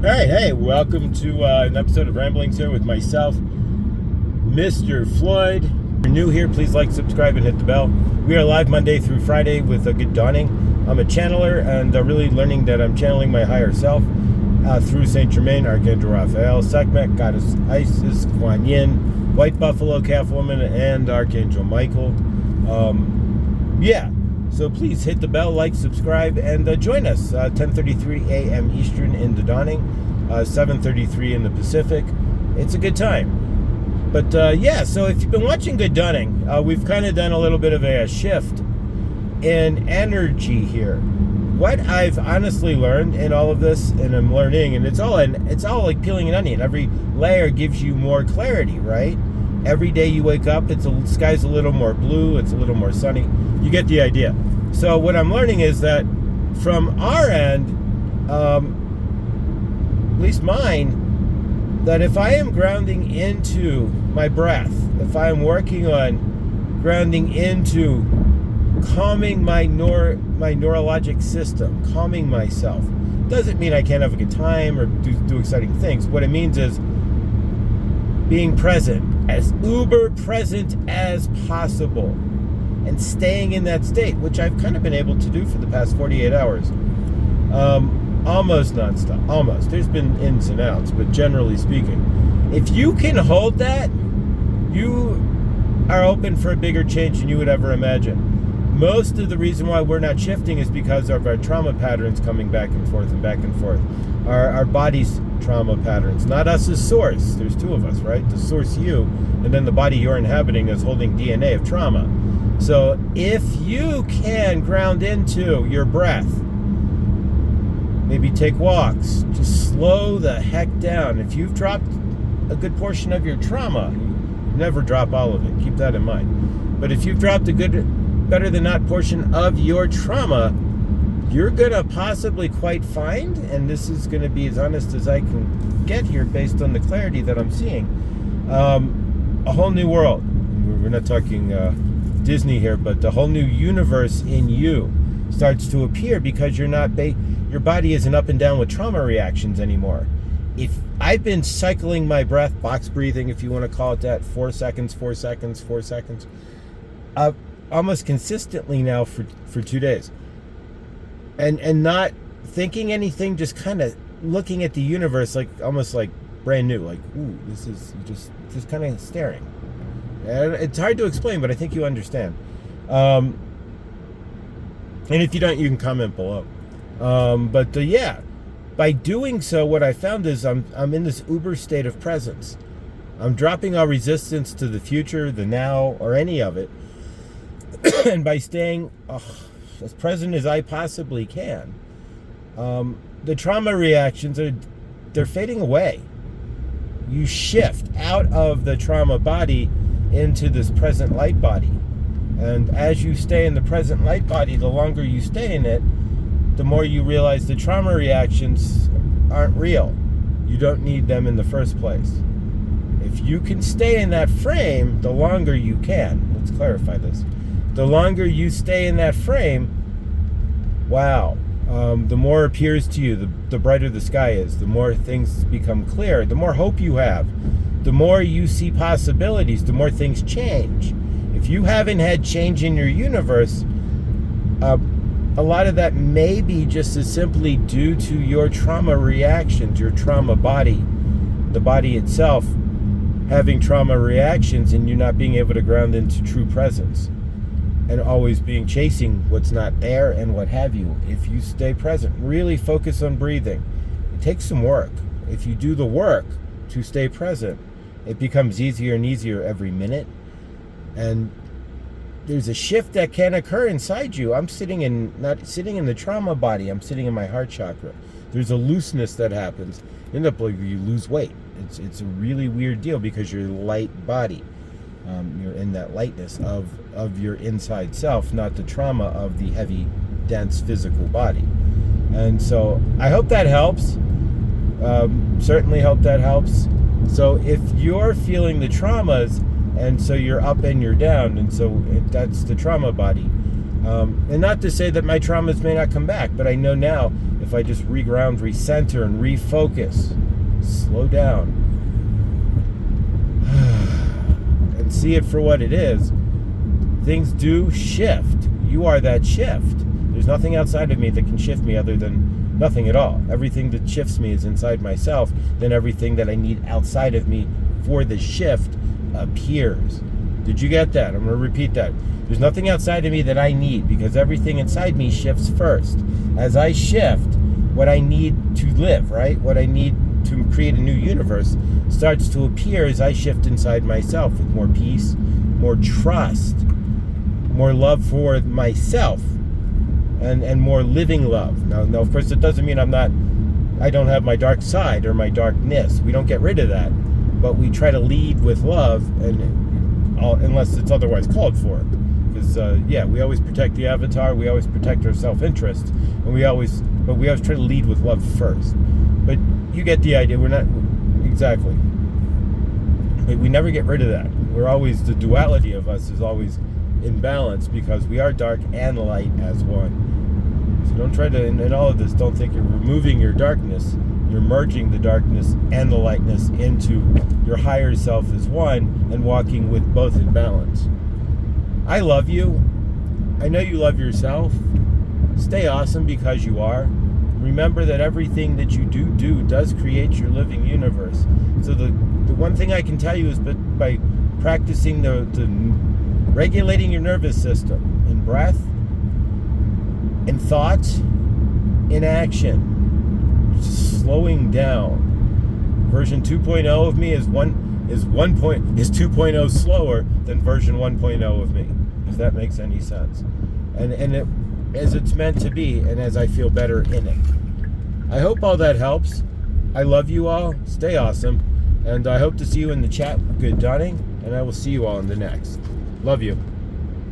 Hey, welcome to an episode of Ramblings here with myself, Mr. Floyd. If you're new here, please like, subscribe, and hit the bell. We are live Monday through Friday with a good dawning. I'm a channeler and really learning that I'm channeling my higher self through St. Germain, Archangel Raphael, Sekhmet, Goddess Isis, Kuan Yin, White Buffalo, Calf Woman, and Archangel Michael. So please hit the bell, like, subscribe, and join us. 10:33 a.m. Eastern in the dawning, 7:33 in the Pacific. It's a good time. But so if you've been watching Good Dawning, we've kind of done a little bit of a shift in energy here. What I've honestly learned in all of this, and I'm learning, and it's all like peeling an onion. Every layer gives you more clarity, right? Every day you wake up, the sky's a little more blue, it's a little more sunny. You get the idea. So what I'm learning is that from our end, at least mine, that if I am grounding into my breath, if I am working on grounding into calming my neurologic system, calming myself, doesn't mean I can't have a good time or do exciting things. What it means is being present, as uber present as possible, and staying in that state, which I've kind of been able to do for the past 48 hours. Almost nonstop, almost. There's been ins and outs, but generally speaking, if you can hold that, you are open for a bigger change than you would ever imagine. Most of the reason why we're not shifting is because of our trauma patterns coming back and forth and back and forth. Our body's trauma patterns, not us as source. There's two of us, right? The source, you, and then the body you're inhabiting is holding DNA of trauma. So if you can ground into your breath, maybe take walks, just slow the heck down. If you've dropped a good portion of your trauma, you never drop all of it. Keep that in mind. But if you've dropped a good, better than not portion of your trauma, you're going to possibly quite find, and this is going to be as honest as I can get here based on the clarity that I'm seeing, a whole new world. We're not talking Disney here, but the whole new universe in you starts to appear because you're not your body isn't up and down with trauma reactions anymore. If I've been cycling my breath, box breathing, if you want to call it that, 4 seconds, 4 seconds, 4 seconds, almost consistently now for 2 days, and not thinking anything, just kind of looking at the universe like almost like brand new, like, ooh, this is just kind of staring. And it's hard to explain, but I think you understand. And if you don't, you can comment below. By doing so, what I found is I'm in this uber state of presence. I'm dropping all resistance to the future, the now, or any of it. And by staying as present as I possibly can, the trauma reactions they're fading away. You shift out of the trauma body into this present light body. And as you stay in the present light body, the longer you stay in it, the more you realize the trauma reactions aren't real. You don't need them in the first place. If you can stay in that frame, the longer you can. Let's clarify this. The longer you stay in that frame, wow, the more appears to you, the brighter the sky is, the more things become clear, the more hope you have, the more you see possibilities, the more things change. If you haven't had change in your universe, a lot of that may be just as simply due to your trauma reactions, your trauma body, the body itself having trauma reactions, and you not being able to ground into true presence and always chasing what's not there and what have you. If you stay present, really focus on breathing. It takes some work. If you do the work to stay present, it becomes easier and easier every minute. And there's a shift that can occur inside you. I'm not sitting in the trauma body. I'm sitting in my heart chakra. There's a looseness that happens. You end up like you lose weight. It's a really weird deal because you're a light body. You're in that lightness of your inside self, not the trauma of the heavy, dense physical body. And so I hope that helps. Certainly hope that helps. So if you're feeling the traumas, and so you're up and you're down, and so that's the trauma body. And not to say that my traumas may not come back, but I know now if I just reground, recenter, and refocus, slow down, and see it for what it is, things do shift. You are that shift. There's nothing outside of me that can shift me other than nothing at all. Everything that shifts me is inside myself. Then everything that I need outside of me for the shift appears. Did you get that? I'm going to repeat that. There's nothing outside of me that I need, because everything inside me shifts first. As I shift, what I need to live, right? What I need to create a new universe starts to appear as I shift inside myself with more peace, more trust, more love for myself, and more living love. Now, of course, it doesn't mean I don't have my dark side or my darkness. We don't get rid of that, but we try to lead with love, and unless it's otherwise called for. Because we always protect the avatar, we always protect our self-interest, and we always try to lead with love first. But you get the idea. We're not exactly. But we never get rid of that. We're always, the duality of us is always in balance, because we are dark and light as one. So don't try to, in all of this, don't think you're removing your darkness. You're merging the darkness and the lightness into your higher self as one, and walking with both in balance. I love you. I know you love yourself. Stay awesome because you are. Remember that everything that you do does create your living universe. So the one thing I can tell you is, by practicing the regulating your nervous system in breath, in thought, in action, just slowing down. Version 2.0 of me is 2.0 slower than version 1.0 of me, if that makes any sense. And it, as it's meant to be, and as I feel better in it. I hope all that helps. I love you all. Stay awesome. And I hope to see you in the chat. Good dawning. And I will see you all in the next. Love you.